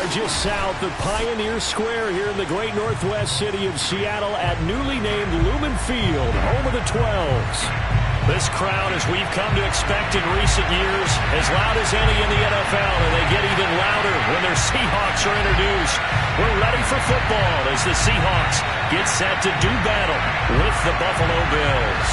are just south of Pioneer Square here in the great northwest city of Seattle at newly named Lumen Field, home of the 12s. This crowd, as we've come to expect in recent years, as loud as any in the NFL, and they get even louder when their Seahawks are introduced. We're ready for football as the Seahawks get set to do battle with the Buffalo Bills.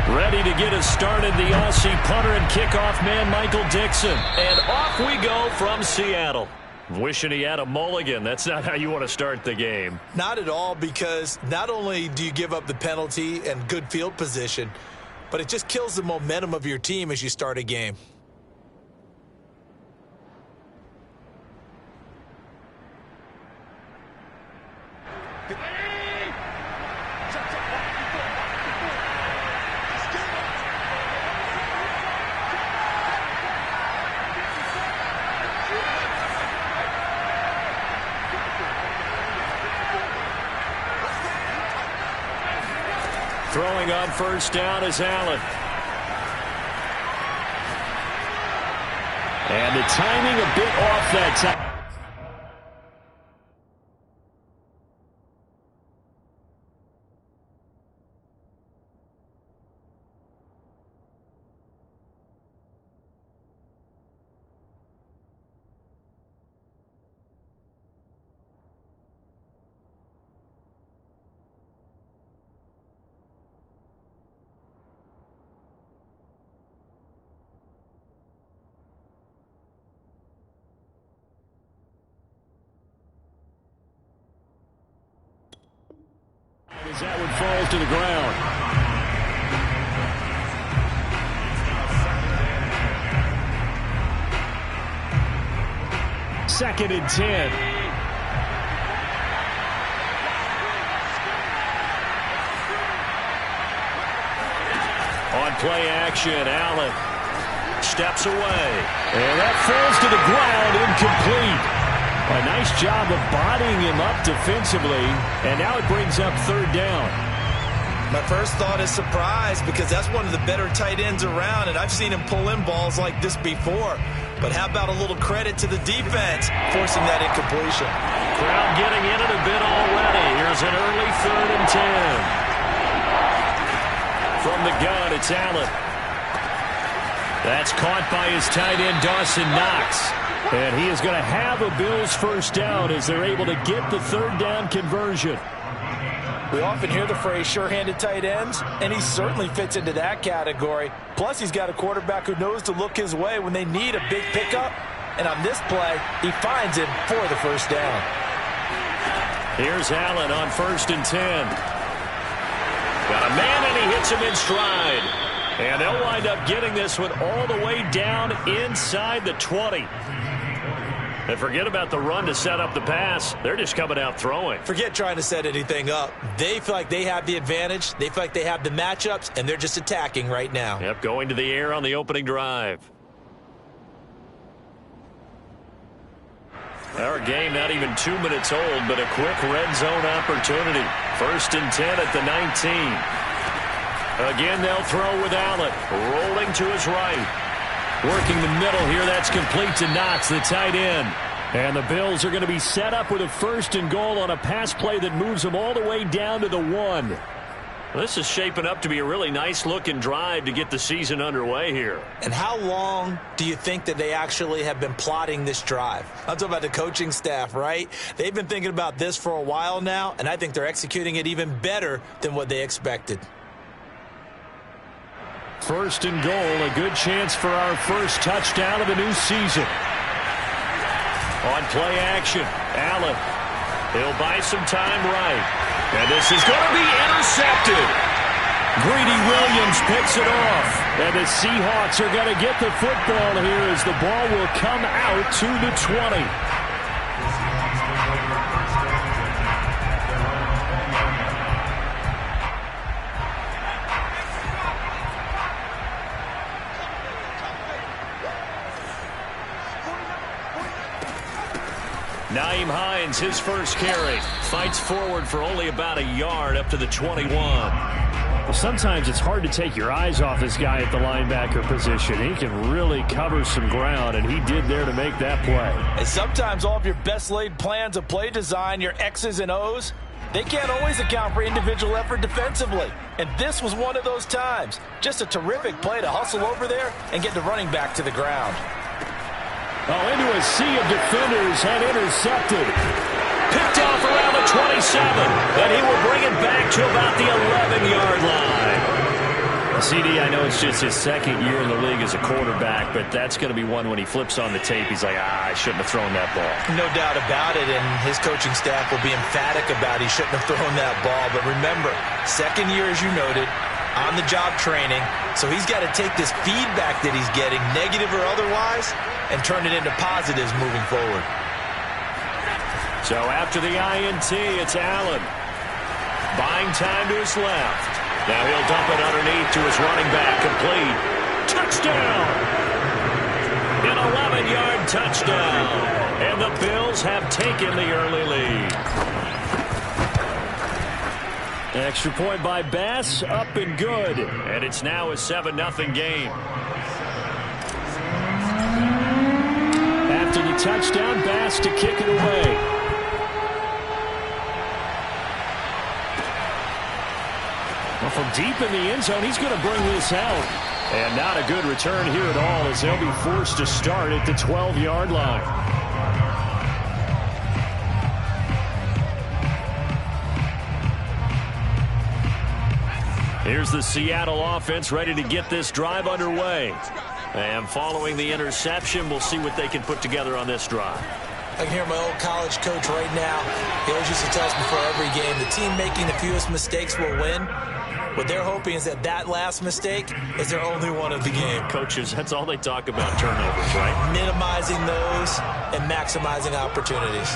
Ready to get us started, the Aussie punter and kickoff man, Michael Dixon. And off we go from Seattle. Wishing he had a mulligan. That's not how you want to start the game. Not at all, because not only do you give up the penalty and good field position, but it just kills the momentum of your team as you start a game. Throwing on first down is Allen. And the timing a bit off that time. As that one falls to the ground. Second and 10. On play action, Allen steps away. And that falls to the ground, incomplete. A nice job of bodying him up defensively, and now it brings up third down. My first thought is surprise, because that's one of the better tight ends around, and I've seen him pull in balls like this before. But how about a little credit to the defense forcing that incompletion? Crowd getting in it a bit already. Here's an early 3rd and 10. From the gun, it's Allen. That's caught by his tight end, Dawson Knox. And he is going to have a Bills first down as they're able to get the third down conversion. We often hear the phrase sure-handed tight ends, and he certainly fits into that category. Plus, he's got a quarterback who knows to look his way when they need a big pickup. And on this play, he finds him for the first down. Here's Allen on 1st and 10. Got a man, and he hits him in stride. And they'll wind up getting this one all the way down inside the 20. And forget about the run to set up the pass. They're just coming out throwing. Forget trying to set anything up. They feel like they have the advantage. They feel like they have the matchups, and they're just attacking right now. Yep, going to the air on the opening drive. Our game not even 2 minutes old, but a quick red zone opportunity. 1st and 10 at the 19. Again, they'll throw with Allen. Rolling to his right. Working the middle here. That's complete to Knox, the tight end. And the Bills are going to be set up with a 1st and goal on a pass play that moves them all the way down to the 1. Well, this is shaping up to be a really nice-looking drive to get the season underway here. And how long do you think that they actually have been plotting this drive? I'm talking about the coaching staff, right? They've been thinking about this for a while now, and I think they're executing it even better than what they expected. 1st and goal, a good chance for our first touchdown of the new season. On play action, Allen. He'll buy some time right. And this is going to be intercepted. Greedy Williams picks it off. And the Seahawks are going to get the football here as the ball will come out to the 20. Nyheim Hines, his first carry, fights forward for only about a yard up to the 21. Well, sometimes it's hard to take your eyes off this guy at the linebacker position. He can really cover some ground, and he did there to make that play. And sometimes all of your best laid plans of play design, your X's and O's, they can't always account for individual effort defensively. And this was one of those times. Just a terrific play to hustle over there and get the running back to the ground. Oh, into a sea of defenders and intercepted. Picked off around the 27, and he will bring it back to about the 11-yard line. CD, I know it's just his second year in the league as a quarterback, but that's going to be one when he flips on the tape. He's like, I shouldn't have thrown that ball. No doubt about it, and his coaching staff will be emphatic about he shouldn't have thrown that ball. But remember, second year, as you noted, on-the-job training, so he's got to take this feedback that he's getting, negative or otherwise, and turn it into positives moving forward. So after the INT, it's Allen. Buying time to his left. Now he'll dump it underneath to his running back. Complete. Touchdown! An 11-yard touchdown. And the Bills have taken the early lead. Extra point by Bass, up and good. And it's now a 7-0 game. After the touchdown, Bass to kick it away. Well, from deep in the end zone, he's going to bring this out. And not a good return here at all as they'll be forced to start at the 12-yard line. Here's the Seattle offense ready to get this drive underway. And following the interception, we'll see what they can put together on this drive. I can hear my old college coach right now. He always used to tell us before every game, the team making the fewest mistakes will win. What they're hoping is that last mistake is their only one of the game. Coaches, that's all they talk about, turnovers, right? Minimizing those and maximizing opportunities.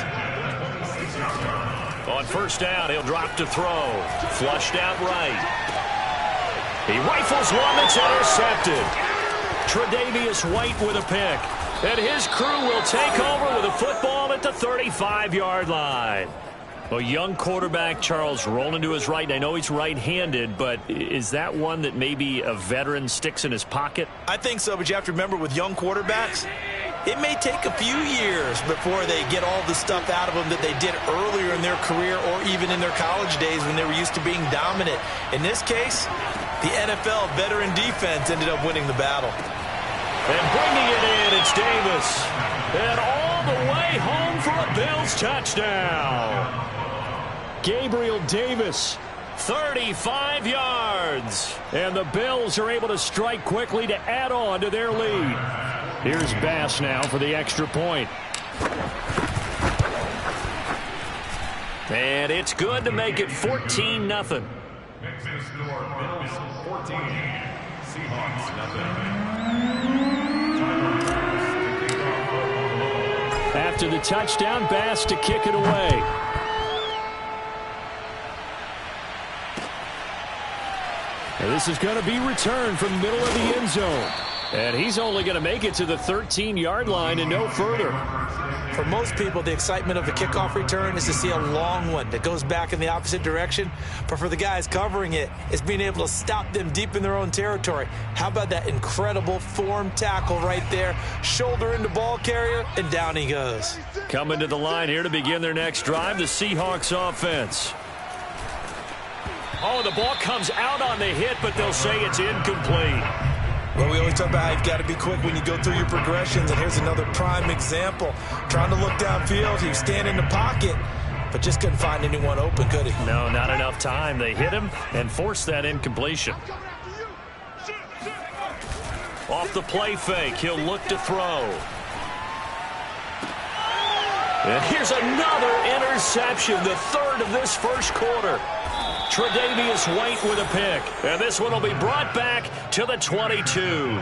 On first down, he'll drop to throw. Flushed out right. He rifles one that's intercepted. Tre'Davious White with a pick. And his crew will take over with a football at the 35-yard line. A young quarterback, Charles, rolling to his right. And I know he's right-handed, but is that one that maybe a veteran sticks in his pocket? I think so, but you have to remember with young quarterbacks, it may take a few years before they get all the stuff out of them that they did earlier in their career or even in their college days when they were used to being dominant. In this case, the NFL veteran defense ended up winning the battle. And bringing it in, it's Davis. And all the way home for a Bills touchdown. Gabriel Davis, 35 yards. And the Bills are able to strike quickly to add on to their lead. Here's Bass now for the extra point. And it's good to make it 14-0. Next is score, Bills 14, Seahawks 0. After the touchdown, Bass to kick it away. And this is going to be returned from the middle of the end zone. And he's only going to make it to the 13-yard line and no further. For most people, the excitement of the kickoff return is to see a long one that goes back in the opposite direction. But for the guys covering it, it's being able to stop them deep in their own territory. How about that incredible form tackle right there? Shoulder into ball carrier, and down he goes. Coming to the line here to begin their next drive, the Seahawks offense. Oh, the ball comes out on the hit, but they'll say it's incomplete. Well, we always talk about how you've got to be quick when you go through your progressions, and here's another prime example. Trying to look downfield, he was standing in the pocket, but just couldn't find anyone open, could he? No, not enough time. They hit him and forced that incompletion. Off the play fake, he'll look to throw. And here's another interception, the third of this first quarter. Tre'Davious White with a pick. And this one will be brought back to the 22.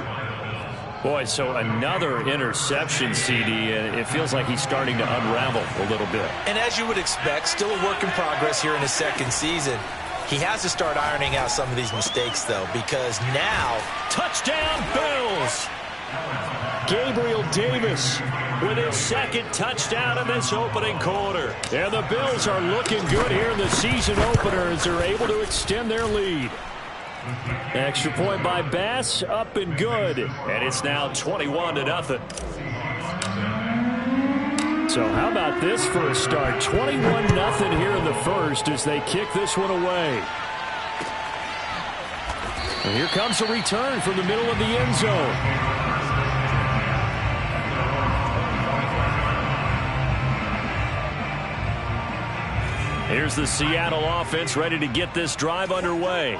Boy, so another interception, CD, and it feels like he's starting to unravel a little bit. And as you would expect, still a work in progress here in his second season. He has to start ironing out some of these mistakes, though, because now... Touchdown, Bills! Gabriel Davis with his second touchdown in this opening quarter. And the Bills are looking good here in the season opener as they're able to extend their lead. Extra point by Bass, up and good. And it's now 21-0. So how about this for a start? 21-0 here in the first as they kick this one away. And here comes a return from the middle of the end zone. Here's the Seattle offense ready to get this drive underway.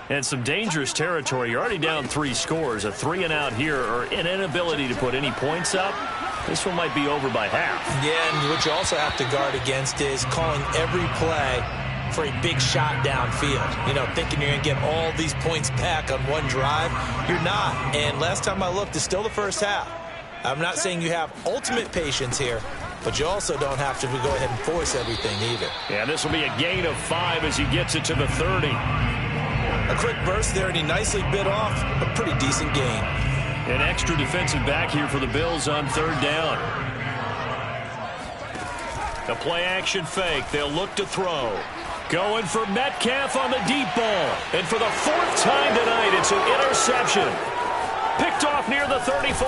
And some dangerous territory. You're already down 3 scores. A 3-and-out here or an inability to put any points up. This one might be over by half. Yeah, and what you also have to guard against is calling every play for a big shot downfield. You know, thinking you're going to get all these points back on one drive. You're not. And last time I looked, it's still the first half. I'm not saying you have ultimate patience here, but you also don't have to go ahead and force everything either. Yeah, this will be a gain of 5 as he gets it to the 30. A quick burst there, and he nicely bit off a pretty decent gain. An extra defensive back here for the Bills on 3rd down. A play-action fake. They'll look to throw. Going for Metcalf on the deep ball. And for the 4th time tonight, it's an interception. Picked off near the 34.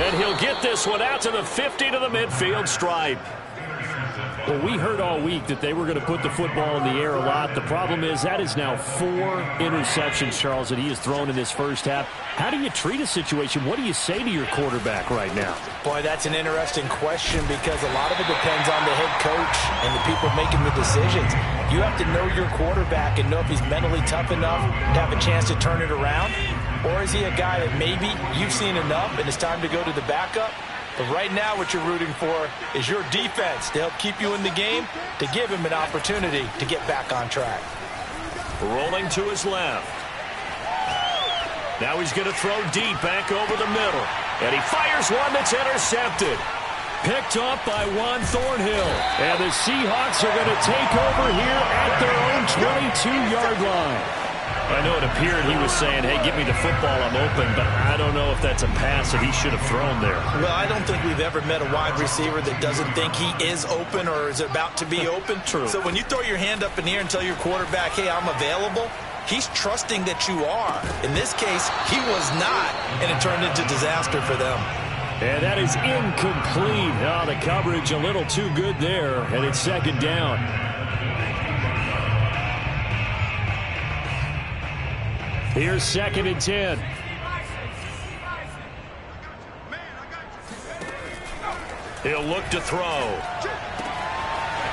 And he'll get this one out to the 50 to the midfield stripe. Well, we heard all week that they were going to put the football in the air a lot. The problem is that is now 4 interceptions, Charles, that he has thrown in this first half. How do you treat a situation? What do you say to your quarterback right now? Boy, that's an interesting question because a lot of it depends on the head coach and the people making the decisions. You have to know your quarterback and know if he's mentally tough enough to have a chance to turn it around. Or is he a guy that maybe you've seen enough and it's time to go to the backup? But right now what you're rooting for is your defense to help keep you in the game, to give him an opportunity to get back on track. Rolling to his left. Now he's going to throw deep back over the middle. And he fires one that's intercepted. Picked off by Juan Thornhill. And the Seahawks are going to take over here at their own 22-yard line. I know it appeared he was saying, hey, give me the football, I'm open, but I don't know if that's a pass that he should have thrown there. Well, I don't think we've ever met a wide receiver that doesn't think he is open or is about to be open. True. So when you throw your hand up in the air and tell your quarterback, hey, I'm available, he's trusting that you are. In this case, he was not, and it turned into disaster for them. And that is incomplete. Oh, the coverage a little too good there, and it's 2nd down. Here's 2nd and 10. He'll look to throw.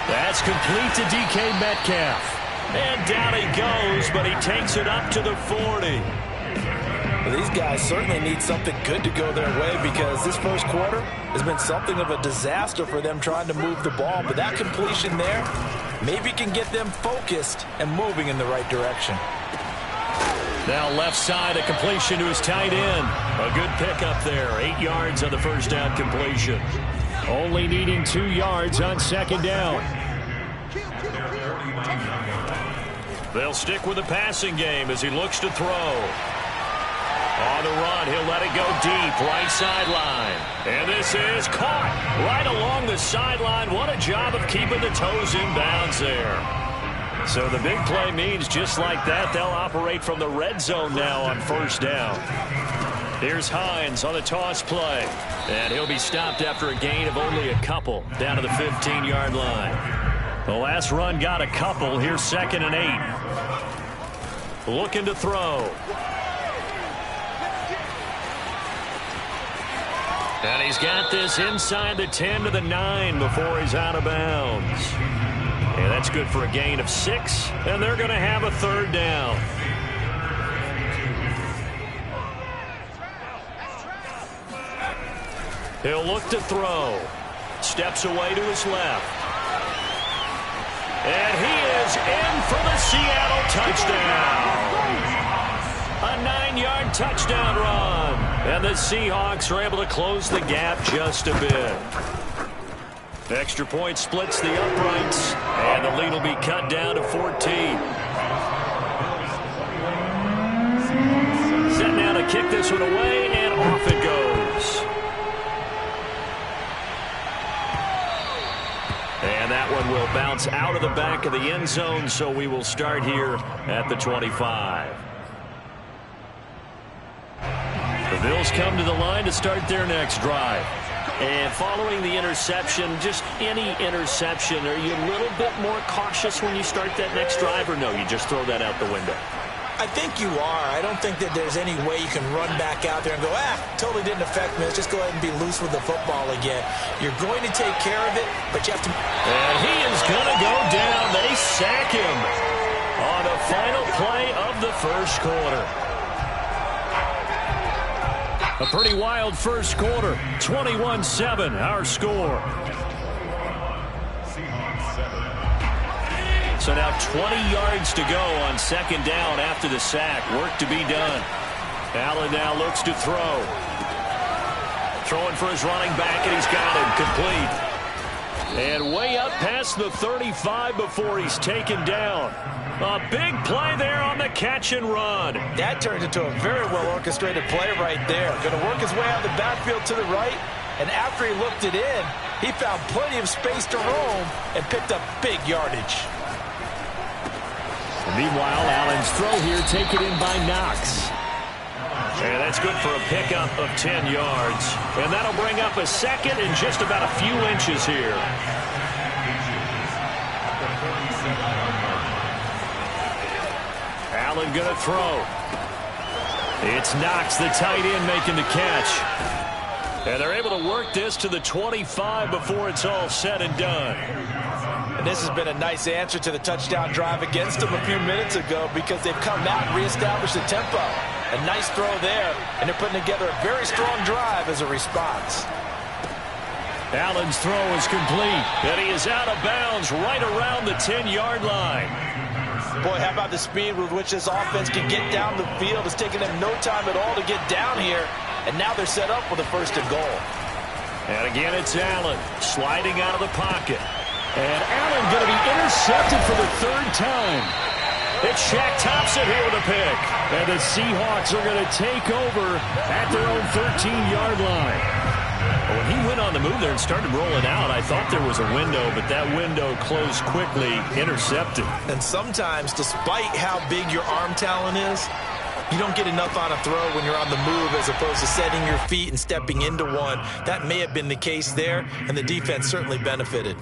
That's complete to DK Metcalf. And down he goes, but he takes it up to the 40. Well, these guys certainly need something good to go their way because this first quarter has been something of a disaster for them trying to move the ball. But that completion there maybe can get them focused and moving in the right direction. Now left side, a completion to his tight end. A good pickup there. 8 yards on the first down completion. Only needing 2 yards on 2nd down. They'll stick with the passing game as he looks to throw. On the run, he'll let it go deep, right sideline. And this is caught right along the sideline. What a job of keeping the toes in bounds there. So the big play means just like that, they'll operate from the red zone now on 1st down. Here's Hines on the toss play. And he'll be stopped after a gain of only a couple down to the 15-yard line. The last run got a couple. Here's 2nd and 8. Looking to throw. And he's got this inside the 10 to the 9 before he's out of bounds. And that's good for a gain of 6, and they're going to have a 3rd down. He'll look to throw. Steps away to his left. And he is is in for the Seattle touchdown. A 9-yard touchdown run. And the Seahawks are able to close the gap just a bit. Extra point splits the uprights, and the lead will be cut down to 14. Set now to kick this one away, and off it goes. And that one will bounce out of the back of the end zone, so we will start here at the 25. The Bills come to the line to start their next drive. And following the interception, just any interception, are you a little bit more cautious when you start that next drive, or no, you just throw that out the window? I think you are. I don't think that there's any way you can run back out there and go, totally didn't affect me. Let's just go ahead and be loose with the football again. You're going to take care of it, but you have to... And he is going to go down. They sack him on the final play of the first quarter. A pretty wild first quarter. 21-7, our score. So now 20 yards to go on second down after the sack. Work to be done. Allen now looks to throw. Throwing for his running back, and he's got him complete. And way up past the 35 before he's taken down. A big play there on the catch and run. That turned into a very well-orchestrated play right there. Going to work his way out of the backfield to the right, and after he looked it in, he found plenty of space to roam and picked up big yardage. And meanwhile, Allen's throw here taken in by Knox. And that's good for a pickup of 10 yards. And that'll bring up a second and just about a few inches here. Allen going to throw. It's Knox, the tight end, making the catch. And they're able to work this to the 25 before it's all said and done. And this has been a nice answer to the touchdown drive against them a few minutes ago, because they've come out and reestablished the tempo. A nice throw there, and they're putting together a very strong drive as a response. Allen's throw is complete, and he is out of bounds right around the 10-yard line. Boy, how about the speed with which this offense can get down the field? It's taken them no time at all to get down here, and now they're set up with a first and goal. And again, it's Allen sliding out of the pocket. And Allen going to be intercepted for the third time. It's Shaq Thompson here with a pick. And the Seahawks are going to take over at their own 13-yard line. When he went on the move there and started rolling out, I thought there was a window, but that window closed quickly, intercepted. And sometimes, despite how big your arm talent is, you don't get enough on a throw when you're on the move as opposed to setting your feet and stepping into one. That may have been the case there, and the defense certainly benefited.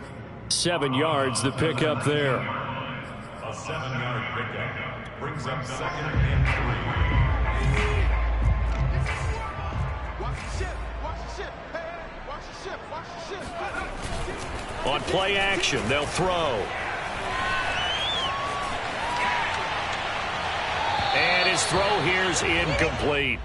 7 yards, the pickup there. A 7-yard pickup brings up second and 3. On play action, they'll throw. And his throw here's incomplete.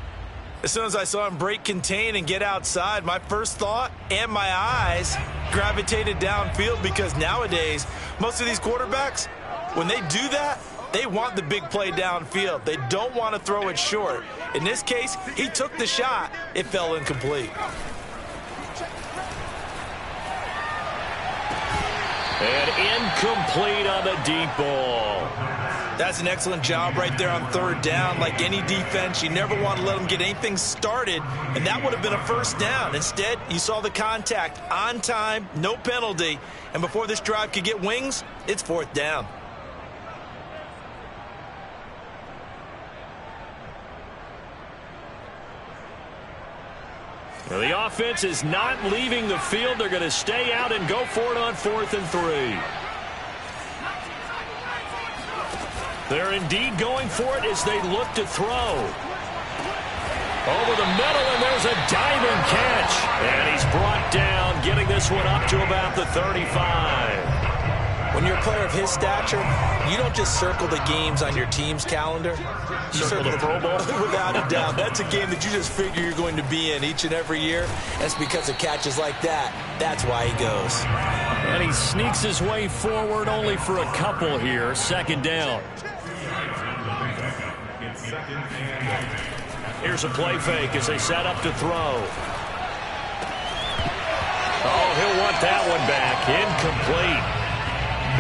As soon as I saw him break contain and get outside, my first thought and my eyes gravitated downfield, because nowadays, most of these quarterbacks, when they do that, they want the big play downfield. They don't want to throw it short. In this case, he took the shot. It fell incomplete. And incomplete on the deep ball. That's an excellent job right there on third down. Like any defense, you never want to let them get anything started, and that would have been a first down. Instead, you saw the contact on time, no penalty, and before this drive could get wings, it's fourth down. Well, the offense is not leaving the field. They're going to stay out and go for it on 4th and 3. They're indeed going for it as they look to throw. Over the middle, and there's a diving catch. And he's brought down, getting this one up to about the 35. When you're a player of his stature, you don't just circle the games on your team's calendar. You circle the Pro Bowl. Without a doubt. That's a game that you just figure you're going to be in each and every year. That's because of catches like that. That's why he goes. And he sneaks his way forward only for a couple here. Second down. Here's a play fake as they set up to throw. Oh, he'll want that one back. Incomplete.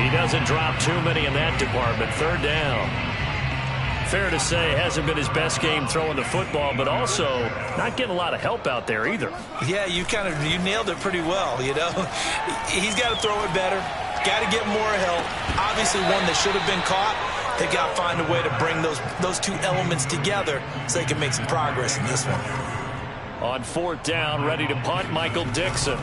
He doesn't drop too many in that department. Third down. Fair to say, hasn't been his best game throwing the football, but also not getting a lot of help out there either. Yeah, you nailed it pretty well, you know. He's got to throw it better. Got to get more help. Obviously one that should have been caught. They got to find a way to bring those two elements together so they can make some progress in this one. On fourth down, ready to punt, Michael Dixon.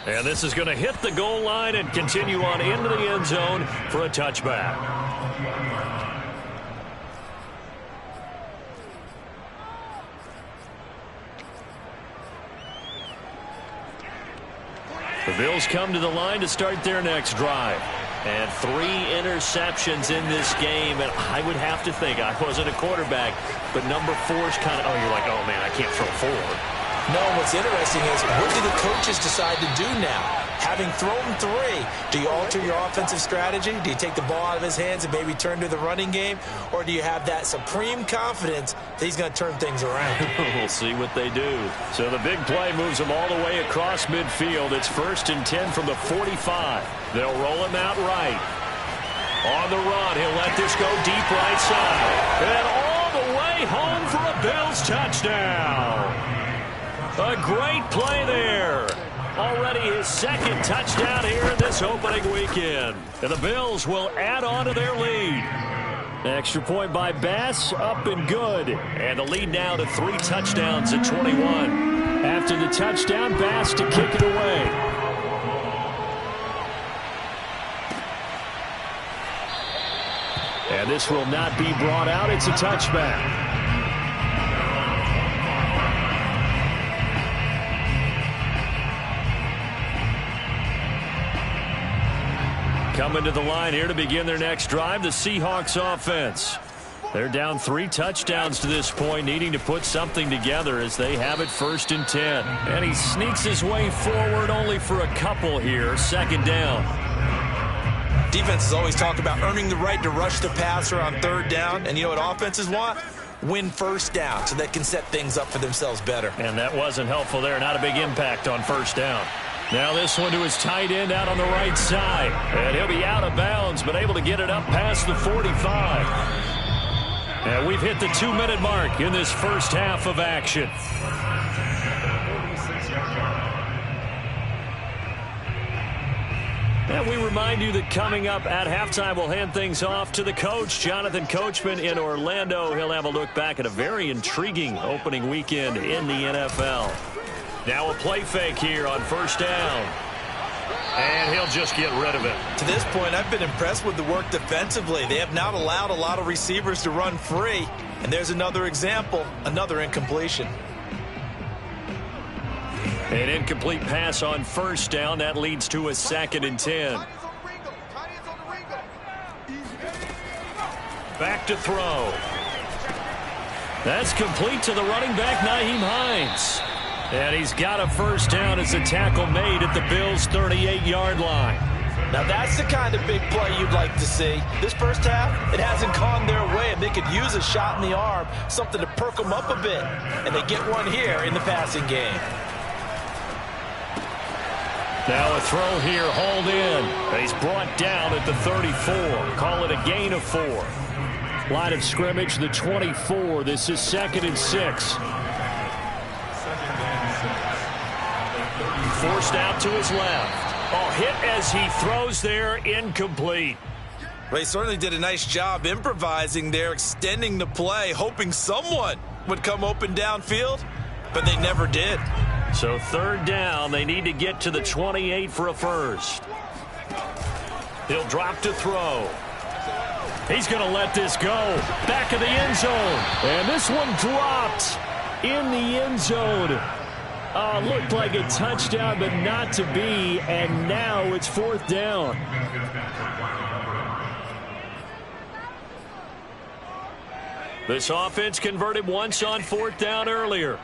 And this is going to hit the goal line and continue on into the end zone for a touchback. The Bills come to the line to start their next drive. And 3 interceptions in this game. And I would have to think, I wasn't a quarterback, but number 4's kind of, you're like, oh, man, I can't throw 4. No, what's interesting is, what do the coaches decide to do now? Having thrown 3, do you alter your offensive strategy? Do you take the ball out of his hands and maybe turn to the running game? Or do you have that supreme confidence that he's going to turn things around? We'll see what they do. So the big play moves them all the way across midfield. It's 1st and 10 from the 45. They'll roll him out right. On the run, he'll let this go deep right side. And all the way home for a Bills touchdown. A great play there. Already his 2nd touchdown here in this opening weekend. And the Bills will add on to their lead. Extra point by Bass, up and good. And the lead now to 3 touchdowns at 21. After the touchdown, Bass to kick it away. And this will not be brought out. It's a touchback. Coming to the line here to begin their next drive, the Seahawks offense. They're down 3 touchdowns to this point, needing to put something together as they have it 1st and 10. And he sneaks his way forward only for a couple here. Second down. Defenses always talk about earning the right to rush the passer on 3rd down. And you know what offenses want? Win 1st down so they can set things up for themselves better. And that wasn't helpful there. Not a big impact on 1st down. Now this one to his tight end out on the right side. And he'll be out of bounds, but able to get it up past the 45. And we've hit the 2-minute mark in this first half of action. And we remind you that coming up at halftime, we'll hand things off to the coach, Jonathan Coachman in Orlando. He'll have a look back at a very intriguing opening weekend in the NFL. Now a play fake here on 1st down. And he'll just get rid of it. To this point, I've been impressed with the work defensively. They have not allowed a lot of receivers to run free. And there's another example, another incompletion. An incomplete pass on 1st down. That leads to a 2nd and 10. Back to throw. That's complete to the running back, Nyheim Hines. And he's got a 1st down as a tackle made at the Bills' 38-yard line. Now that's the kind of big play you'd like to see. This first half, it hasn't gone their way, and they could use a shot in the arm, something to perk them up a bit. And they get one here in the passing game. Now a throw here, hauled in. And he's brought down at the 34. Call it a gain of 4. Line of scrimmage, the 24. This is 2nd and 6. Forced out to his left. Oh, hit as he throws there, incomplete. They certainly did a nice job improvising there, extending the play, hoping someone would come open downfield, but they never did. So 3rd down, they need to get to the 28 for a 1st. He'll drop to throw. He's going to let this go. Back of the end zone. And this one dropped in the end zone. Looked like a touchdown, but not to be. And now it's 4th down. This offense converted once on 4th down earlier.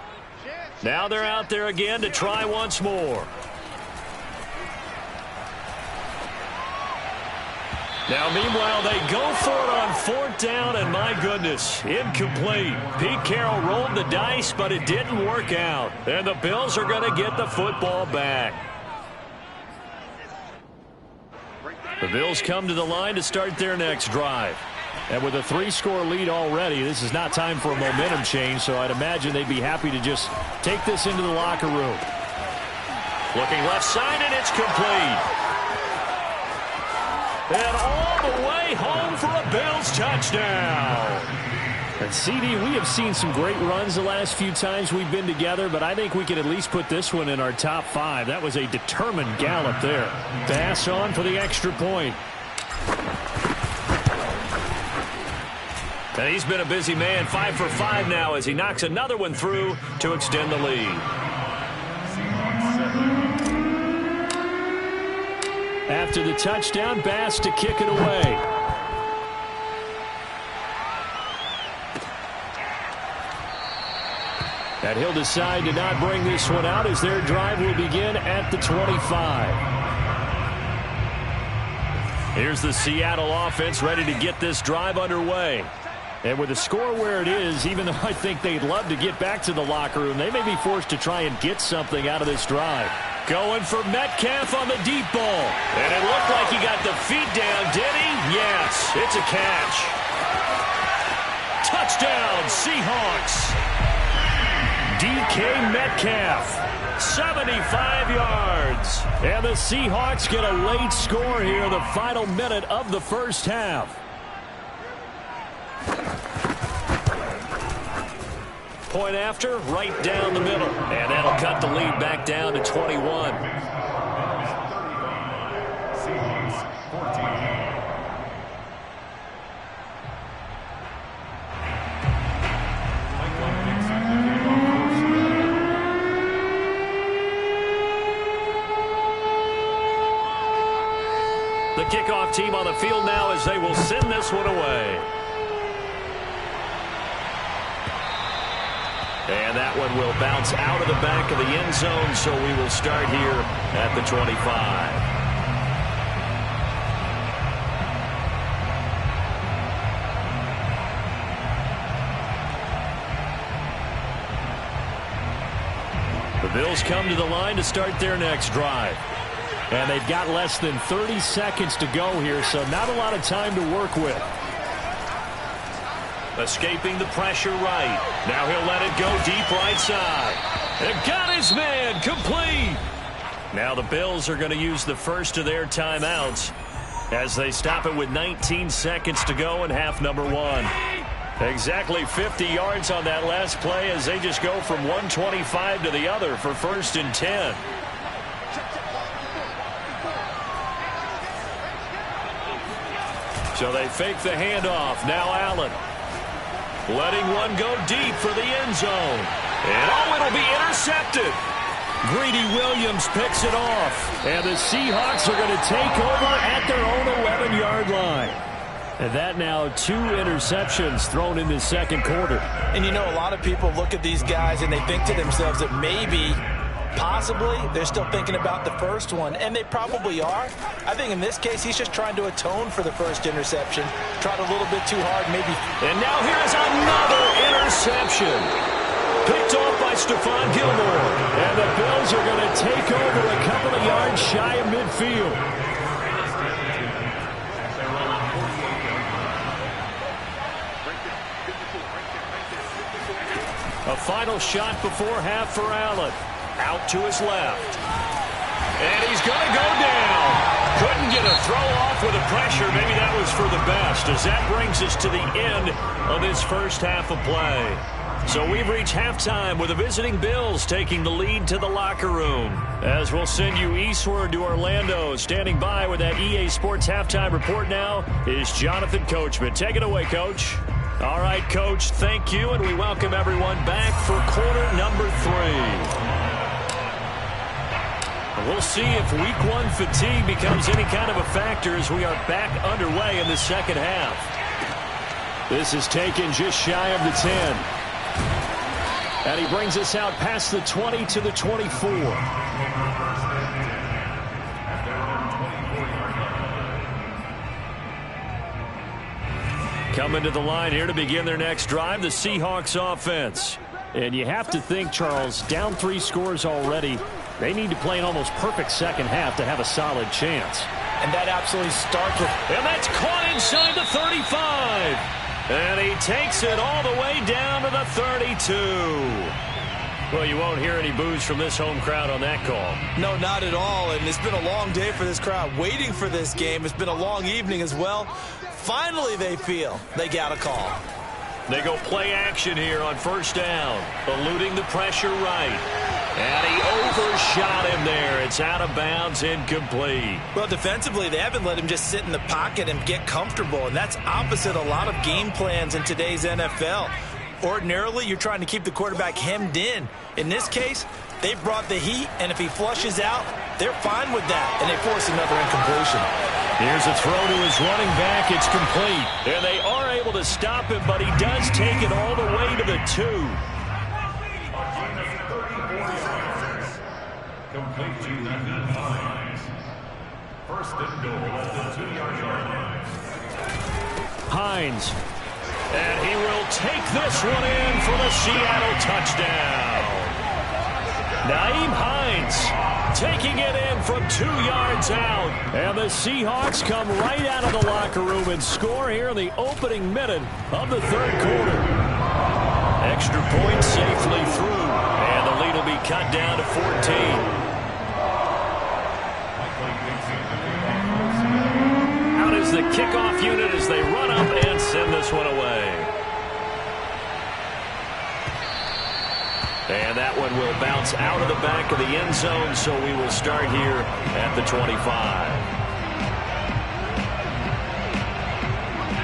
Now they're out there again to try once more. Now, meanwhile, they go for it on 4th down, and my goodness, incomplete. Pete Carroll rolled the dice, but it didn't work out. And the Bills are going to get the football back. The Bills come to the line to start their next drive. And with a 3-score lead already, this is not time for a momentum change, so I'd imagine they'd be happy to just take this into the locker room. Looking left side, and it's complete. And all the way home for a Bills touchdown. And CD, we have seen some great runs the last few times we've been together, but I think we can at least put this one in our top 5. That was a determined gallop there. Pass on for the extra point. And he's been a busy man, 5 for 5 now as he knocks another one through to extend the lead. After the touchdown, Bass to kick it away. And he'll decide to not bring this one out as their drive will begin at the 25. Here's the Seattle offense ready to get this drive underway. And with the score where it is, even though I think they'd love to get back to the locker room, they may be forced to try and get something out of this drive. Going for Metcalf on the deep ball. And it looked like he got the feet down, did he? Yes, it's a catch. Touchdown, Seahawks. DK Metcalf, 75 yards. And the Seahawks get a late score here in the final minute of the first half. Point after, right down the middle. And that'll cut the lead back down to 21. Seahawks 14. The kickoff team on the field now as they will send this one away. And that one will bounce out of the back of the end zone, so we will start here at the 25. The Bills come to the line to start their next drive. And they've got less than 30 seconds to go here, so not a lot of time to work with. Escaping the pressure right. Now he'll let it go deep right side. And got his man complete. Now the Bills are going to use the first of their timeouts as they stop it with 19 seconds to go in half number 1. Exactly 50 yards on that last play as they just go from 125 to the other for 1st and 10. So they fake the handoff. Now Allen. Letting one go deep for the end zone. And it'll be intercepted. Greedy Williams picks it off. And the Seahawks are going to take over at their own 11-yard line. And that now 2 interceptions thrown in the second quarter. And you know, a lot of people look at these guys and they think to themselves that maybe, possibly, they're still thinking about the first one. And they probably are. I think in this case, he's just trying to atone for the first interception. Tried a little bit too hard, maybe. And now here's another interception. Picked off by Stephon Gilmore. And the Bills are going to take over a couple of yards shy of midfield. A final shot before half for Allen. Out to his left. And he's going to go down. Couldn't get a throw off with the pressure. Maybe that was for the best, as that brings us to the end of this first half of play. So we've reached halftime with the visiting Bills taking the lead to the locker room. As we'll send you eastward to Orlando. Standing by with that EA Sports halftime report now is Jonathan Coachman. Take it away, Coach. All right, Coach, thank you, and we welcome everyone back for quarter number 3. We'll see if week 1 fatigue becomes any kind of a factor as we are back underway in the second half. This is taken just shy of the 10. And he brings us out past the 20 to the 24. Coming to the line here to begin their next drive, the Seahawks offense. And you have to think, Charles, down 3 scores already. They need to play an almost perfect second half to have a solid chance. And that absolutely starts with... And that's caught inside the 35. And he takes it all the way down to the 32. Well, you won't hear any boos from this home crowd on that call. No, not at all. And it's been a long day for this crowd waiting for this game. It's been a long evening as well. Finally, they feel they got a call. They go play action here on first down, eluding the pressure right. And he overshot him there. It's out of bounds, incomplete. Well, defensively, they haven't let him just sit in the pocket and get comfortable, and that's opposite a lot of game plans in today's NFL. Ordinarily, you're trying to keep the quarterback hemmed in. In this case, they brought the heat, and if he flushes out, they're fine with that, and they force another incompletion. Here's a throw to his running back. It's complete. And they are able to stop him, but he does take it all the way to the 2. Complete to Nathan Hines. First and goal at the 2-yard line. Hines. And he will take this one in for the Seattle touchdown. Naeem Hines taking it in from 2 yards out. And the Seahawks come right out of the locker room and score here in the opening minute of the 3rd quarter. Extra point safely through. And the lead will be cut down to 14. Out is the kickoff unit as they run up and send this one away. And that one will bounce out of the back of the end zone, so we will start here at the 25.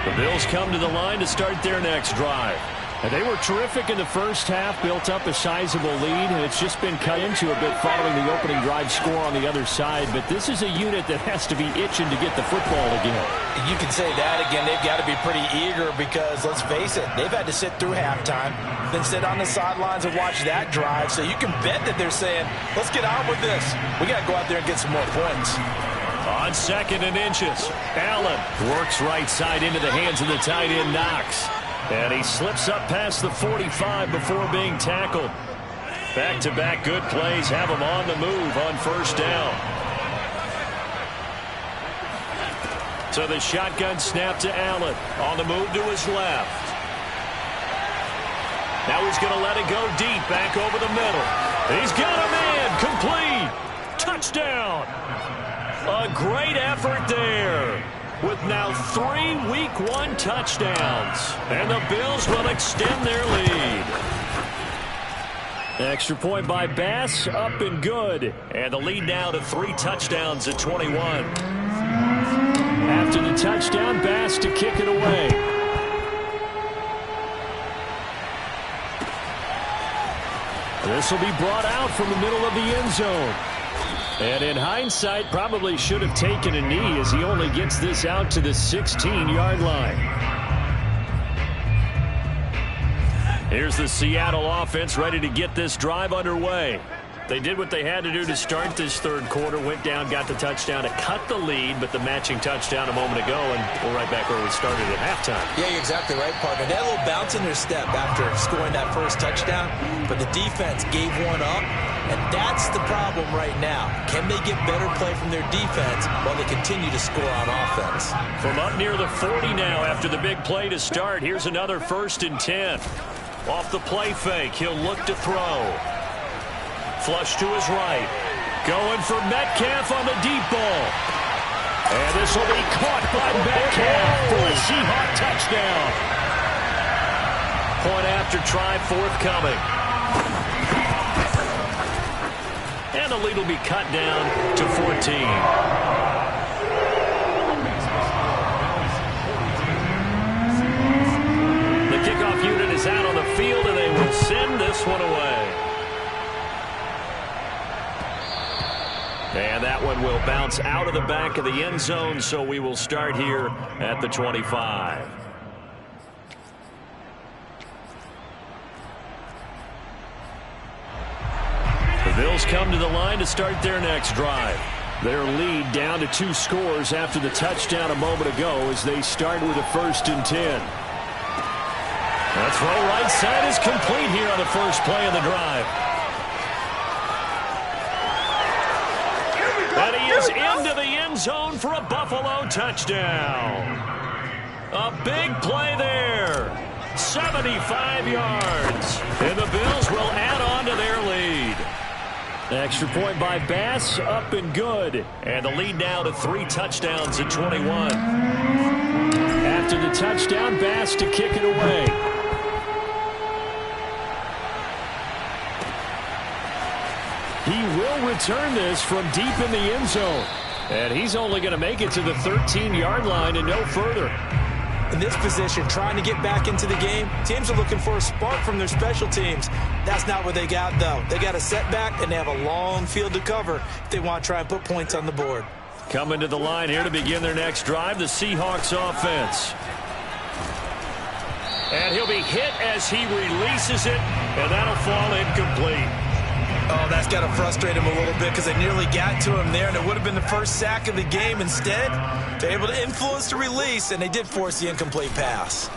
The Bills come to the line to start their next drive. And they were terrific in the first half, built up a sizable lead, and it's just been cut into a bit following the opening drive score on the other side. But this is a unit that has to be itching to get the football again. You can say that again. They've got to be pretty eager because, let's face it, they've had to sit through halftime, then sit on the sidelines and watch that drive. So you can bet that they're saying, let's get on with this. We got to go out there and get some more points. On 2nd and inches, Allen works right side into the hands of the tight end Knox. And he slips up past the 45 before being tackled. Back-to-back good plays have him on the move on first down. So the shotgun snap to Allen. On the move to his left. Now he's going to let it go deep back over the middle. He's got a man. Complete. Touchdown. A great effort there. With now 3 Week 1 touchdowns. And the Bills will extend their lead. Extra point by Bass, up and good. And the lead now to 3 touchdowns at 21. After the touchdown, Bass to kick it away. This will be brought out from the middle of the end zone. And in hindsight, probably should have taken a knee as he only gets this out to the 16-yard line. Here's the Seattle offense ready to get this drive underway. They did what they had to do to start this 3rd quarter, went down, got the touchdown to cut the lead, but the matching touchdown a moment ago, and we're right back where we started at halftime. Yeah, you're exactly right, partner. They had a little bounce in their step after scoring that first touchdown, but the defense gave one up, and that's the problem right now. Can they get better play from their defense while they continue to score on offense? From up near the 40 now after the big play to start, here's another 1st and 10. Off the play fake, he'll look to throw. Flush to his right. Going for Metcalf on the deep ball. And this will be caught by Metcalf for a Seahawk touchdown. Point after try forthcoming. And the lead will be cut down to 14. Kickoff unit is out on the field, and they will send this one away. And that one will bounce out of the back of the end zone, so we will start here at the 25. The Bills come to the line to start their next drive. Their lead down to 2 scores after the touchdown a moment ago as they start with a 1st and 10. The throw right side is complete here on the first play of the drive. And he is into the end zone for a Buffalo touchdown. A big play there. 75 yards. And the Bills will add on to their lead. Extra point by Bass, up and good. And the lead now to 3 touchdowns at 21. After the touchdown, Bass to kick it away. He will return this from deep in the end zone. And he's only going to make it to the 13-yard line and no further. In this position, trying to get back into the game, teams are looking for a spark from their special teams. That's not what they got, though. They got a setback, and they have a long field to cover if they want to try and put points on the board. Coming to the line here to begin their next drive, the Seahawks offense. And he'll be hit as he releases it, and that'll fall incomplete. Oh, that's got to frustrate him a little bit because they nearly got to him there, and it would have been the first sack of the game. Instead, they're able to influence the release, and they did force the incomplete pass.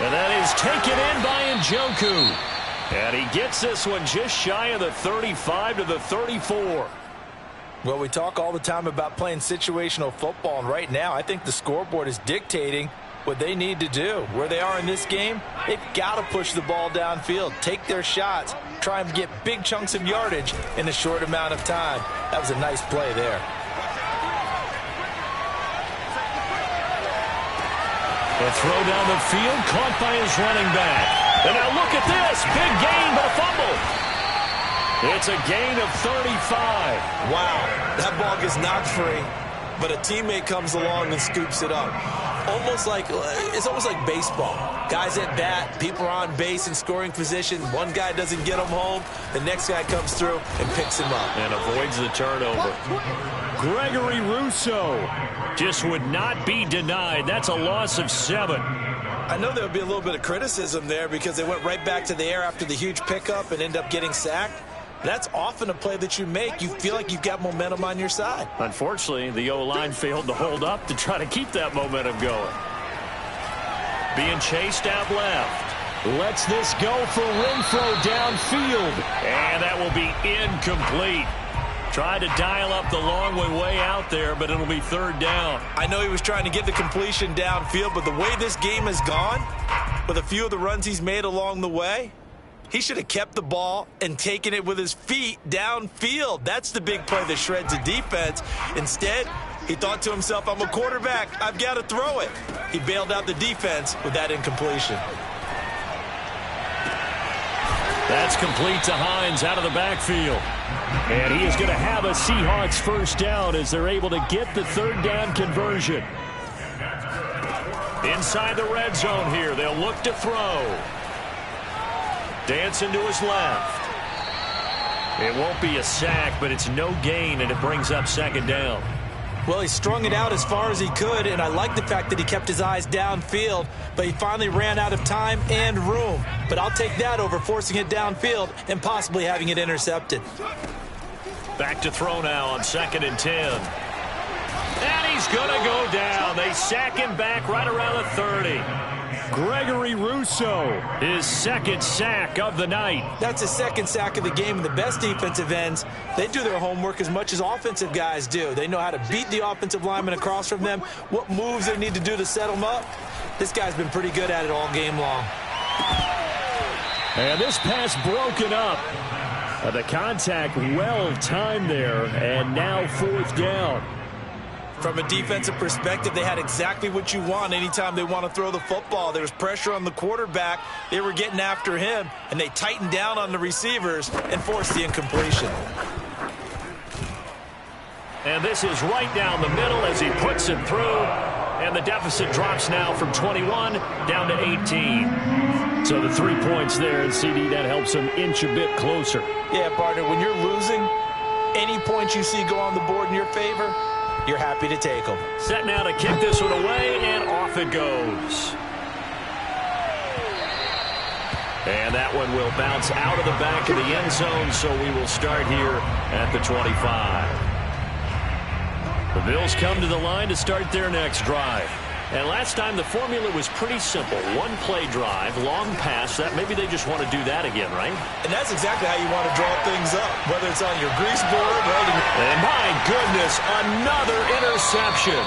And that is taken in by Njoku. And he gets this one just shy of the 35 to the 34. Well, we talk all the time about playing situational football, and right now I think the scoreboard is dictating what they need to do. Where they are in this game, they've got to push the ball downfield, take their shots, try and get big chunks of yardage in a short amount of time. That was a nice play there. The throw down the field, caught by his running back. And now look at this. Big gain, but a fumble. It's a gain of 35. Wow, that ball gets knocked free, but a teammate comes along and scoops it up. It's almost like baseball. Guys at bat, people are on base in scoring position. One guy doesn't get him home. The next guy comes through and picks him up. And avoids the turnover. Gregory Rousseau just would not be denied. That's a loss of 7. I know there would be a little bit of criticism there because they went right back to the air after the huge pickup and end up getting sacked. That's often a play that you make. You feel like you've got momentum on your side. Unfortunately, the O-line failed to hold up to try to keep that momentum going. Being chased out left. Lets this go for Renfro downfield. And that will be incomplete. Tried to dial up the long way out there, but it'll be 3rd down. I know he was trying to get the completion downfield, but the way this game has gone, with a few of the runs he's made along the way, he should have kept the ball and taken it with his feet downfield. That's the big play that shreds the defense. Instead, he thought to himself, I'm a quarterback. I've got to throw it. He bailed out the defense with that incompletion. That's complete to Hines out of the backfield. And he is going to have a Seahawks 1st down as they're able to get the 3rd down conversion. Inside the red zone here, they'll look to throw. Dancing to his left. It won't be a sack, but it's no gain, and it brings up 2nd down. Well, he strung it out as far as he could, and I like the fact that he kept his eyes downfield, but he finally ran out of time and room. But I'll take that over forcing it downfield and possibly having it intercepted. Back to throw now on 2nd and 10. And he's going to go down. They sack him back right around the 30. Gregory Rousseau, his 2nd sack of the night. That's his 2nd sack of the game, and the best defensive ends, they do their homework as much as offensive guys do. They know how to beat the offensive lineman across from them, what moves they need to do to set them up. This guy's been pretty good at it all game long. And this pass broken up. The contact well timed there, and now 4th down. From a defensive perspective, they had exactly what you want anytime they want to throw the football. There was pressure on the quarterback. They were getting after him, and they tightened down on the receivers and forced the incompletion. And this is right down the middle as he puts it through. And the deficit drops now from 21 down to 18. So the 3 points there, and CD, that helps him inch a bit closer. Yeah, partner, when you're losing, any points you see go on the board in your favor, you're happy to take them. Set now to kick this one away, and off it goes. And that one will bounce out of the back of the end zone, so we will start here at the 25. The Bills come to the line to start their next drive. And last time the formula was pretty simple. One play drive, long pass. That maybe they just want to do that again, right? And that's exactly how you want to draw things up, whether it's on your grease board, right? And my goodness, another interception.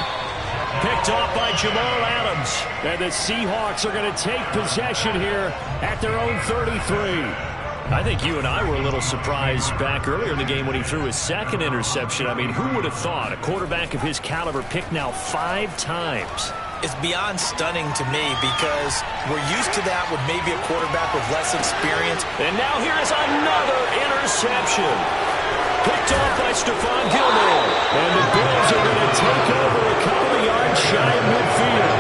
Picked off by Jamal Adams. And the Seahawks are going to take possession here at their own 33. I think you and I were a little surprised back earlier in the game when he threw his second interception. I mean, who would have thought a quarterback of his caliber picked now 5 times? It's beyond stunning to me because we're used to that with maybe a quarterback with less experience. And now here is another interception. Picked off by Stephon Gilmore. And the Bills are going to take over a couple of yards shy of midfield.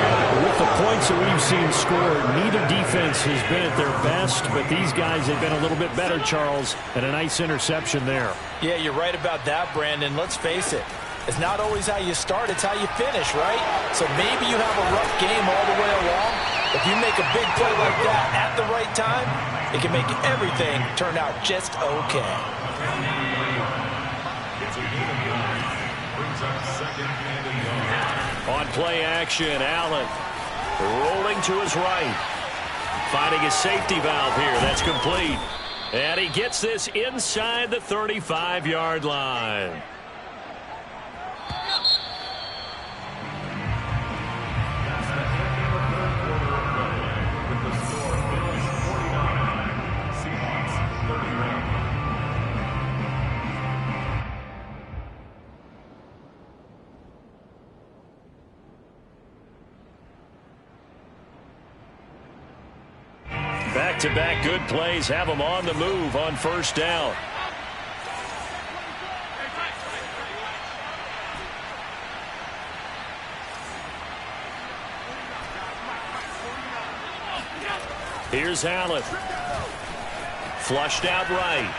With the points that we've seen scored, neither defense has been at their best, but these guys have been a little bit better, Charles, and a nice interception there. Yeah, you're right about that, Brandon. Let's face it. It's not always how you start, it's how you finish, right? So maybe you have a rough game all the way along. If you make a big play like that at the right time, it can make everything turn out just okay. On play action, Allen rolling to his right. Finding a safety valve here. That's complete. And he gets this inside the 35-yard line. Back-to-back good plays have them on the move on first down. Here's Allen. Flushed out right.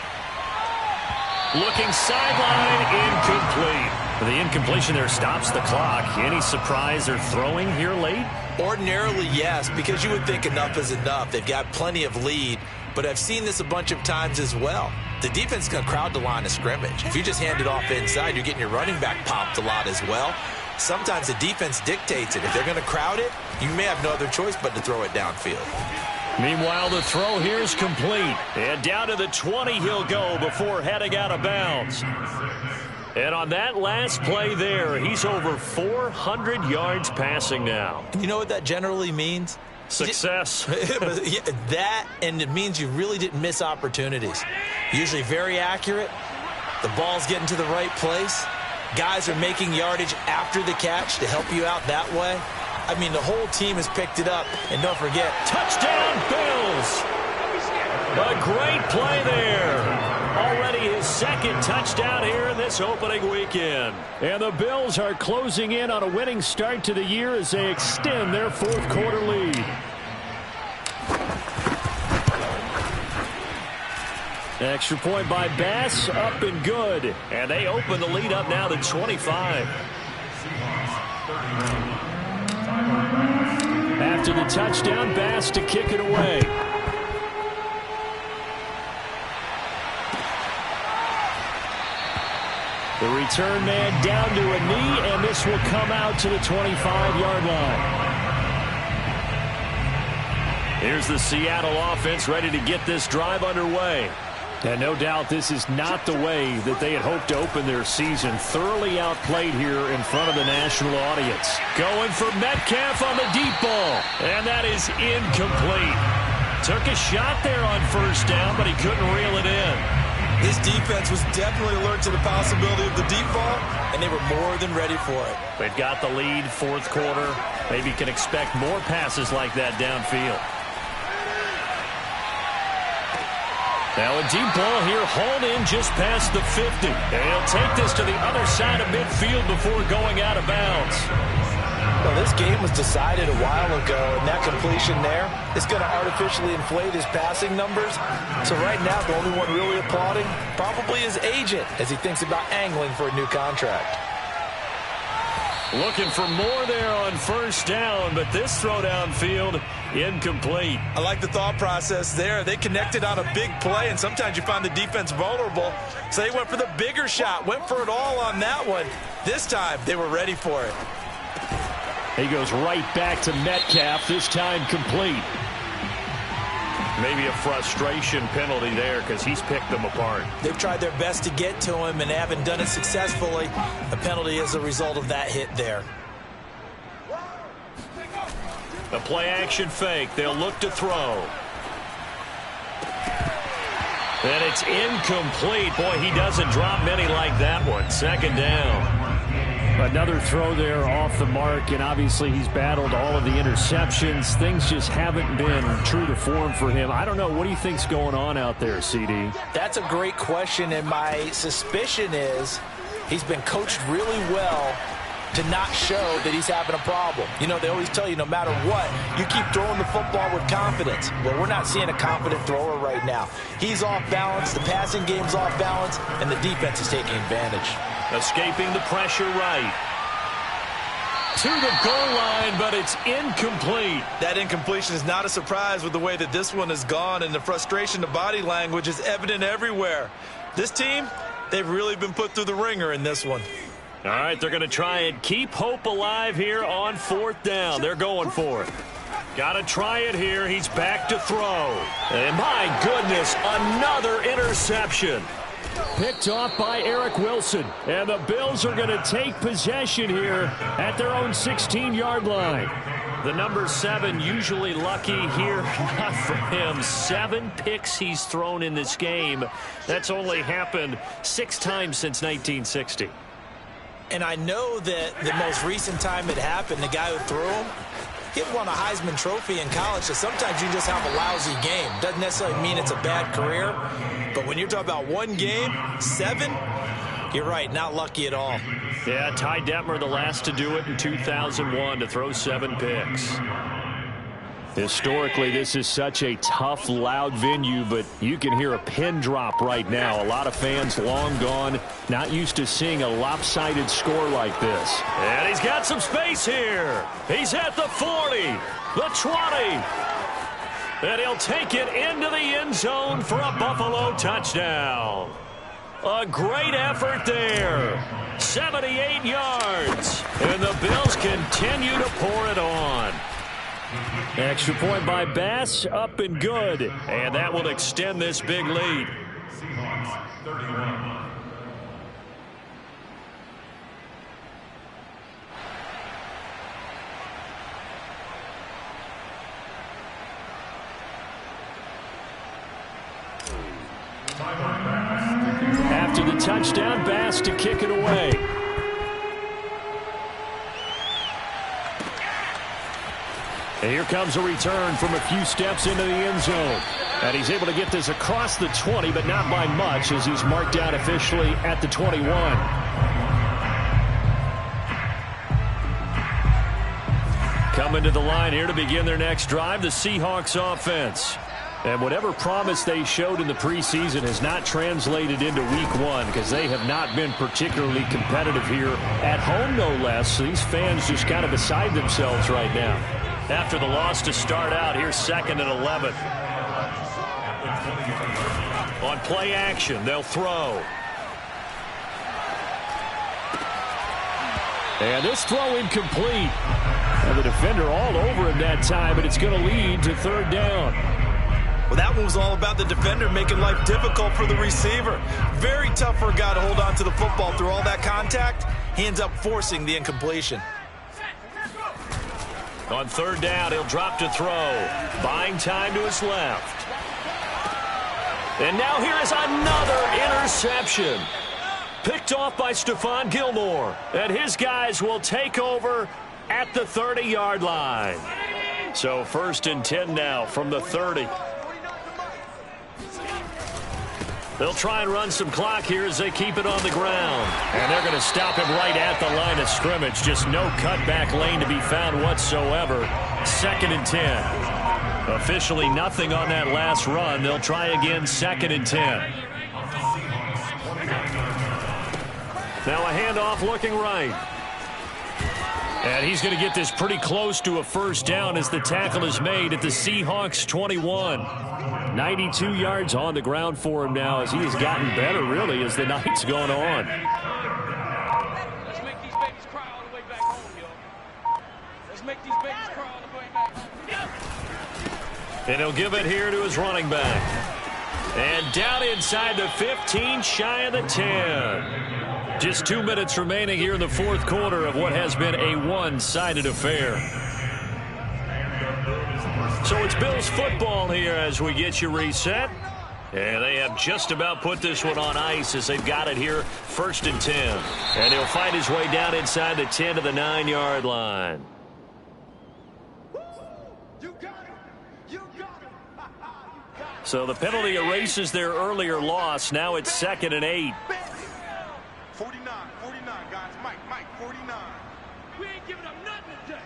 Looking sideline, incomplete. The incompletion there stops the clock. Any surprise they're throwing here late? Ordinarily, yes, because you would think enough is enough. They've got plenty of lead, but I've seen this a bunch of times as well. The defense can crowd the line of scrimmage. If you just hand it off inside, you're getting your running back popped a lot as well. Sometimes the defense dictates it. If they're going to crowd it, you may have no other choice but to throw it downfield. Meanwhile, the throw here is complete. And down to the 20 he'll go before heading out of bounds. And on that last play there, he's over 400 yards passing now. You know what that generally means? Success. That, and it means you really didn't miss opportunities. Usually very accurate. The ball's getting to the right place. Guys are making yardage after the catch to help you out that way. I mean, the whole team has picked it up. And don't forget, touchdown Bills! A great play there. Already his second touchdown here in this opening weekend. And the Bills are closing in on a winning start to the year as they extend their fourth quarter lead. Extra point by Bass, up and good. And they open the lead up now to 25. After the touchdown, Bass to kick it away. The return man down to a knee, and this will come out to the 25-yard line. Here's the Seattle offense ready to get this drive underway. And no doubt this is not the way that they had hoped to open their season. Thoroughly outplayed here in front of the national audience. Going for Metcalf on the deep ball. And that is incomplete. Took a shot there on first down, but he couldn't reel it in. This defense was definitely alert to the possibility of the deep ball, and they were more than ready for it. They've got the lead, fourth quarter. Maybe can expect more passes like that downfield. Now a deep ball here, hauled in just past the 50. And he'll take this to the other side of midfield before going out of bounds. Well, this game was decided a while ago, and that completion there is going to artificially inflate his passing numbers. So right now, the only one really applauding probably his agent as he thinks about angling for a new contract. Looking for more there on first down, but this throw downfield incomplete. I like the thought process there. They connected on a big play, and sometimes you find the defense vulnerable. So they went for the bigger shot, went for it all on that one. This time, they were ready for it. He goes right back to Metcalf, this time complete. Maybe a frustration penalty there because he's picked them apart. They've tried their best to get to him and haven't done it successfully. A penalty is a result of that hit there. The play-action fake. They'll look to throw. And it's incomplete. Boy, he doesn't drop many like that one. Second down. Another throw there off the mark, and obviously he's battled all of the interceptions. Things just haven't been true to form for him. I don't know. What do you think's going on out there, CD? That's a great question, and my suspicion is he's been coached really well to not show that he's having a problem. You know, they always tell you no matter what, you keep throwing the football with confidence. Well, we're not seeing a confident thrower right now. He's off balance, the passing game's off balance, and the defense is taking advantage. Escaping the pressure right. To the goal line, but it's incomplete. That incompletion is not a surprise with the way that this one has gone, and the frustration, the body language is evident everywhere. This team, they've really been put through the ringer in this one. All right, they're going to try and keep hope alive here on fourth down. They're going for it. Got to try it here. He's back to throw. And my goodness, another interception. Picked off by Eric Wilson. And the Bills are going to take possession here at their own 16-yard line. The number 7 usually lucky here. Not for him. 7 picks he's thrown in this game. That's only happened 6 times since 1960. And I know that the most recent time it happened, the guy who threw him, he won a Heisman Trophy in college, so sometimes you just have a lousy game. Doesn't necessarily mean it's a bad career, but when you're talking about one game, 7, you're right, not lucky at all. Yeah, Ty Detmer, the last to do it in 2001, to throw 7 picks. Historically, this is such a tough, loud venue, but you can hear a pin drop right now. A lot of fans long gone, not used to seeing a lopsided score like this. And he's got some space here. He's at the 40, the 20. And he'll take it into the end zone for a Buffalo touchdown. A great effort there. 78 yards. And the Bills continue to pour it on. Extra point by Bass, up and good. And that will extend this big lead. Seahawks 31. After the touchdown, Bass to kick it away. And here comes a return from a few steps into the end zone. And he's able to get this across the 20, but not by much, as he's marked out officially at the 21. Coming to the line here to begin their next drive, the Seahawks offense. And whatever promise they showed in the preseason has not translated into week 1, because they have not been particularly competitive here at home, no less. So these fans just kind of beside themselves right now. After the loss to start out, here's 2nd and 11. On play action, they'll throw. And this throw incomplete. And the defender all over him that time, but it's going to lead to 3rd down. Well, that one was all about the defender making life difficult for the receiver. Very tough for a guy to hold on to the football through all that contact. He ends up forcing the incompletion. On 3rd down, he'll drop to throw. Buying time to his left. And now here is another interception. Picked off by Stephon Gilmore. And his guys will take over at the 30-yard line. So 1st and 10 now from the 30. They'll try and run some clock here as they keep it on the ground. And they're going to stop him right at the line of scrimmage. Just no cutback lane to be found whatsoever. 2nd and 10. Officially nothing on that last run. They'll try again 2nd and 10. Now a handoff looking right. And he's going to get this pretty close to a first down as the tackle is made at the Seahawks 21. 92 yards on the ground for him now as he has gotten better, really, as the night's gone on. Let's make these babies cry all the way back home, yo. Let's make these babies cry all the way back home. And he'll give it here to his running back. And down inside the 15, shy of the 10. Just 2 minutes remaining here in the fourth quarter of what has been a one-sided affair. So it's Bills football here as we get you reset. And they have just about put this one on ice as they've got it here, 1st and 10. And he'll fight his way down inside the 10 to the 9-yard line. So the penalty erases their earlier loss. Now it's 2nd and 8. 49, guys. Mike, 49. We ain't giving up nothing today.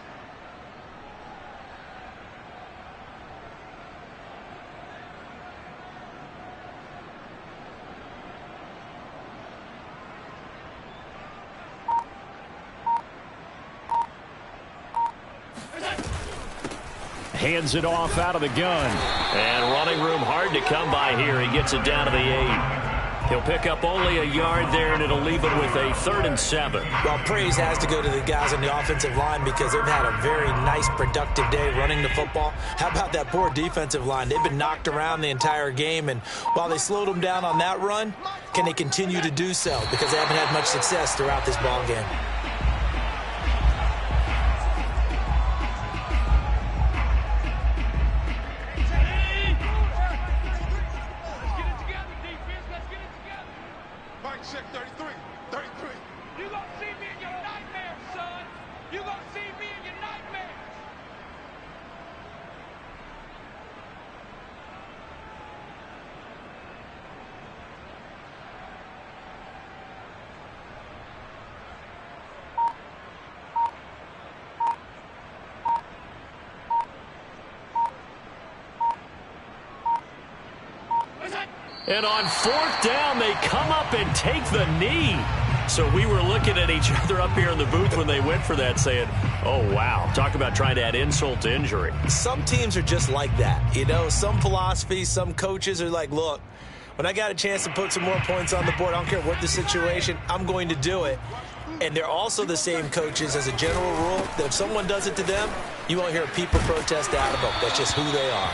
Hands it off out of the gun. And running room hard to come by here. He gets it down to the 8. He'll pick up only a yard there, and it'll leave it with a 3rd and 7. Well, praise has to go to the guys on the offensive line because they've had a very nice, productive day running the football. How about that poor defensive line? They've been knocked around the entire game, and while they slowed them down on that run, can they continue to do so? Because they haven't had much success throughout this ball game. Check 33. You gonna see me in your nightmares, son. You gonna see me in your nightmares. And on 4th down, they come up and take the knee. So we were looking at each other up here in the booth when they went for that saying, oh, wow. Talk about trying to add insult to injury. Some teams are just like that. You know, some philosophies, some coaches are like, look, when I got a chance to put some more points on the board, I don't care what the situation, I'm going to do it. And they're also the same coaches as a general rule that if someone does it to them, you won't hear people protest out of them. That's just who they are.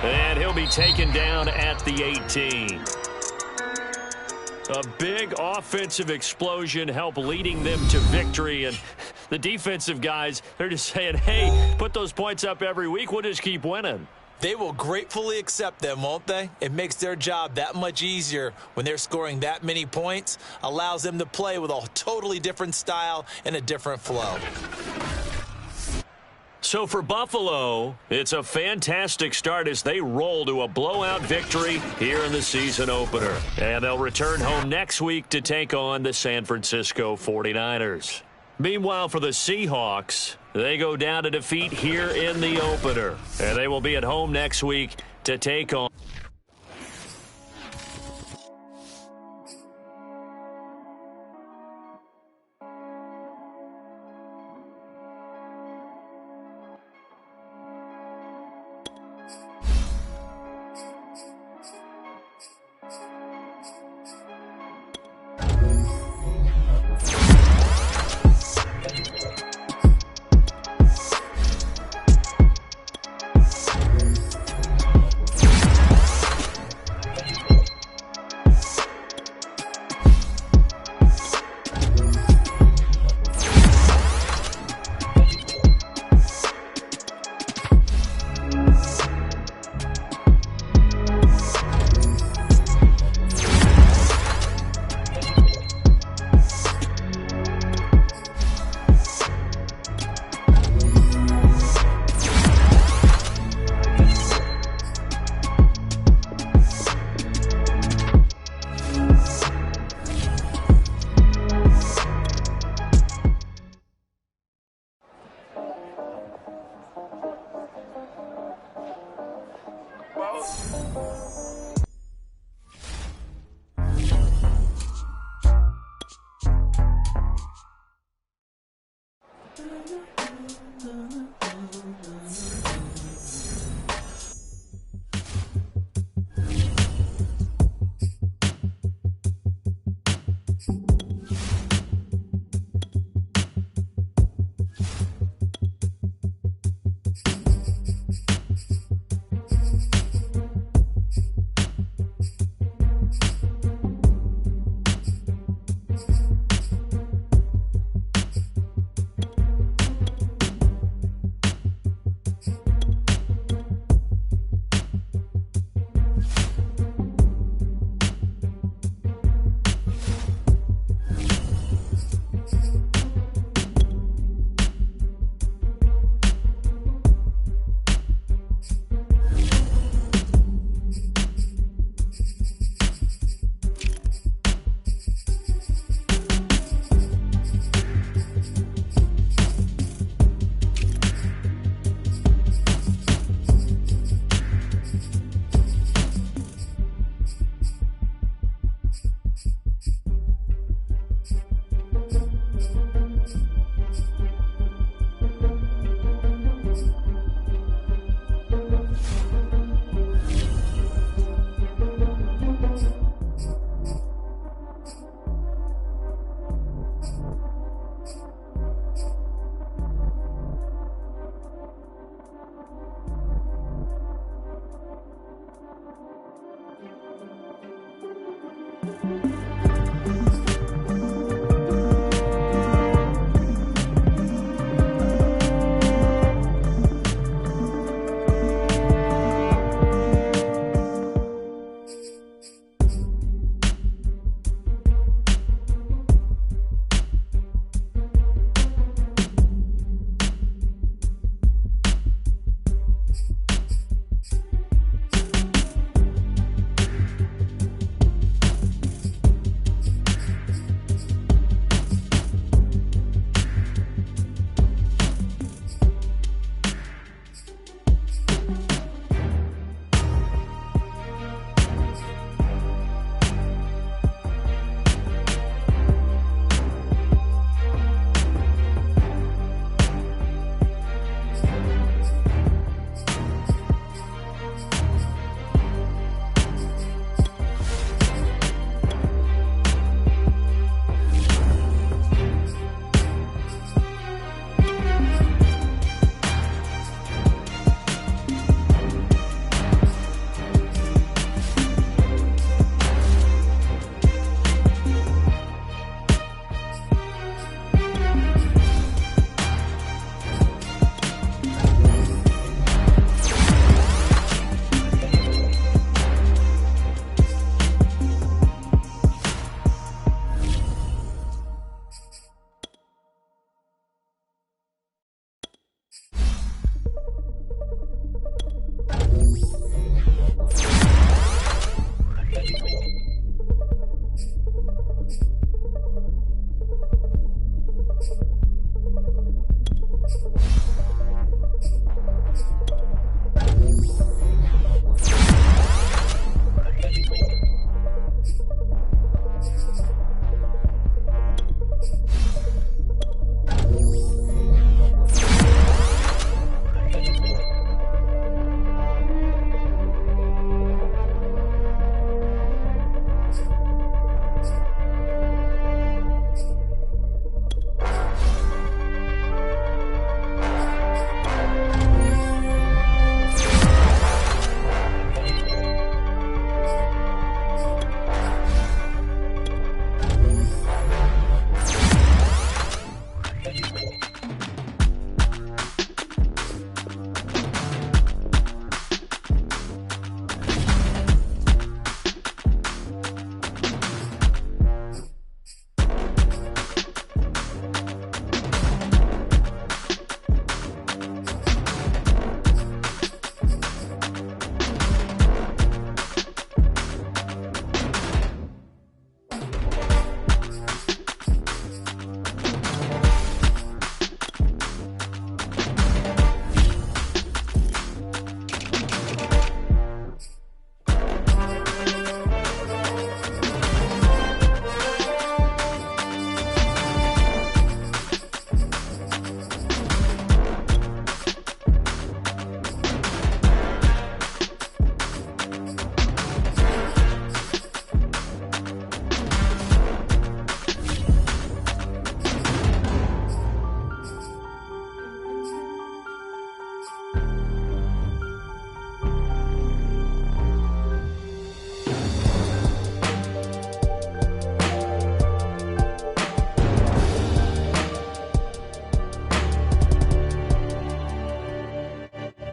And he'll be taken down at the 18. A big offensive explosion helped leading them to victory. And the defensive guys, they're just saying, hey, put those points up every week. We'll just keep winning. They will gratefully accept them, won't they? It makes their job that much easier when they're scoring that many points. Allows them to play with a totally different style and a different flow. So for Buffalo, it's a fantastic start as they roll to a blowout victory here in the season opener. And they'll return home next week to take on the San Francisco 49ers. Meanwhile, for the Seahawks, they go down to defeat here in the opener. And they will be at home next week to take on